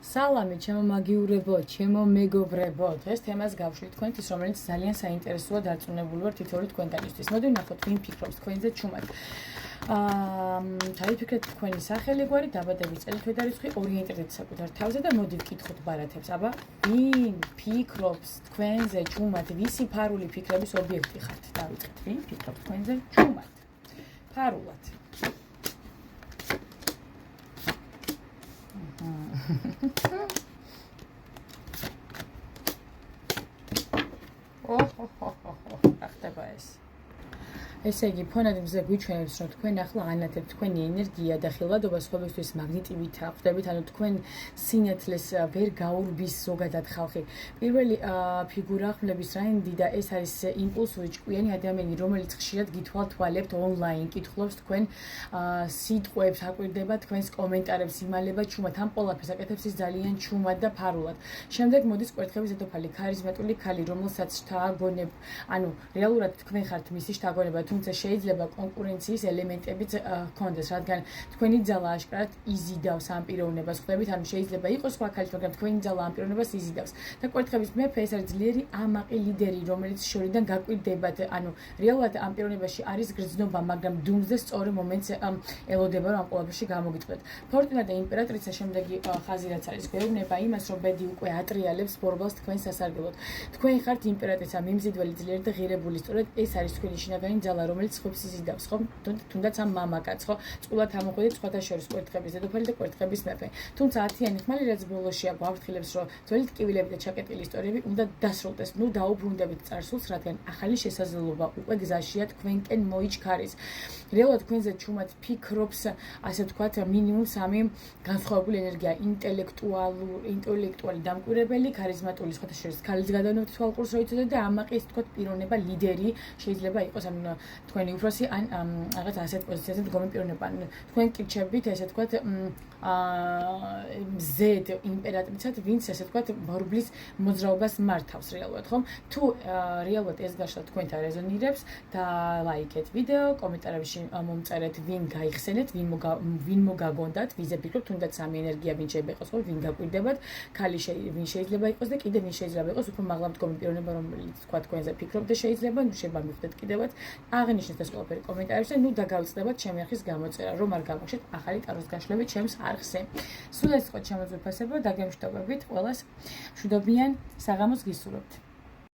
სალამი, ჩემო მაგიურებო, ჩემო მეგობრებო. დღეს თემას გავშვით თქვენთვის, რომელიც ძალიან საინტერესოა დარწმუნებული ვარ თითოეული თქვენგანისთვის. მოდი ვნახოთ, ვინ ფიქრობს თქვენზე ჩუმად. ჩაიფიქრეთ თქვენი სახელი, გვარი, დაბადების წელი, თვე და რიცხვი, ორიენტირდეთ საკუთარ თავზე და მოდი ვკითხოთ ბარათებს. აბა, ვინ ფიქრობს თქვენზე ჩუმად, ვისი ფარული ფიქრების ობიექტი ხართ? დავიწყეთ, ვინ ფიქრობს თქვენზე ჩუმად? ფარულად. რა ხდება ეს? ესე იგი, ფონად მზე გვიჩვენებს, რომ თქვენ ახლა ანათებთ თქვენი ენერგია და ხილვადობა სხვებისთვის მაგნიტივით ხვდებით, ანუ თქვენ სინათლეს ვერ გაურბის ზოგადად ხალხი. პირველი ფიგურა ხმლების რაინდი და ეს არის იმპულსური ჭკვიანი ადამიანი, რომელიც ხშირად გითვალთვალებთ ონლაინ, კითხულობს თქვენ სიტყვებს, აკვირდება თქვენს კომენტარებს, იმალება ჩუმად, ამ ყველაფერს აკეთებს ის ძალიან ჩუმად და ფარულად. შემდეგ მოდის კვერთხების დედოფალი, ქარიზმატული ქალი, რომელსაც შთააგონებ, ანუ რეალურად თქვენ ხართ მისი შთააგონება, თუმცა შეიძლება კონკურენციის ელემენტებიც ჰქონდეს, რადგან თქვენი ძალა აშკარად იზიდავს ამ პიროვნებას, ხვდებით, ანუ შეიძლება იყოს სხვა ქალი, მაგრამ თქვენი ძალა ამ პიროვნებას იზიდავს. და კვერთხების მეფე ეს არის ძლიერი ამაყი ლიდერი, რომელიც შორიდან გაკვირდებათ, ანუ რეალურად ამ პიროვნებაში არის გრძნობა, მაგრამ დუმს და სწორი მომენტს ელოდება, რომ ამ ყველაფერში გამოგიტყვეთ. ფორტუნა და იმპერატრიცა შემდეგი ხაზი რაც არის, გვეუბნება იმას, რომ ბედი უკვე ატრიალებს ბორბალს თქვენ სასარგებლოდ. თქვენ ხართ იმპერატრიცა, მიმზიდველი, ძლიერი და ღირებული, სწორედ ეს არის თქვენი შინაგანი ძალა, რომელიც ხვებს იზიდავს, ხო? თუნდაც ამ მამაკაც, ხო? წყულად ამოყვებით სხვათა შორის კვერთხების დედოფალი და კვერთხების მეფე. თუმცა 10-იანი ხმალი, რაც ბოლოში გვაფრთხილებს, რომ ძველი ტკივილები და ჩაკეტილი ისტორიები უნდა დასრულდეს. ნუ დაუბრუნდებით წარსულს, რადგან ახალი შესაძლებლობა უკვე გზაშია თქვენკენ მოიჩქარის. რეალურად თქვენზე ჩუმად ფიქრობს, ასე ვთქვათ, მინიმუმ 3 განსხვავებული ენერგია: ინტელექტუალი დამკვირვებელი, ქარიზმატული, სხვათა შორის ქალის გადავნებით თვალყურს რო იცოდეთ და ამაყი, ასე ვთქვათ, პიროვნება, ლიდერი შეიძლება იყოს, ანუ თქვენი უფროსი ან რაღაც ასეთ პოზიციაზე მდგომი პიროვნება. თქვენ კირჩებით, ესე ვთქვათ, ზედ იმპერატრიცად, ვინც ესე ვთქვათ, ბორბლის მოძრაობას მართავს რეალურად, ხომ? თუ რეალურად ეს გაშლა თქვენთან რეზონირებს, და ლაიქეთ ვიდეო, კომენტარებში მომწერეთ, ვინ გაიხსენეთ, ვინ მოგაგონდათ, ვიზე ფიქრობთ, თუნდაც სამი ენერგია ვინ შეიძლება იყოს, ხო, ვინ გაკვირდებათ, ქალი ვინ შეიძლება იყოს და კიდე ვინ შეიძლება იყოს უფრო მაღლა მდგომი პიროვნება, რომელიც თქვა თქვენზე ფიქრობთ და შეიძლება, ნუ შეიძლება მივხვდეთ კიდევაც, აღნიშნეთ ეს ყველაფერი კომენტარებში და ნუ დაგავიწყდებათ ჩემი არხის გამოწერა, რომ არ გამოგშეთ ახალი ტაროს გაშლები ჩემს არხზე. სულ ეს იყო ჩემო ძვირფასებო, დაგემშვიდობებით, ყველას მშვიდობიან საღამოს გისურვებთ.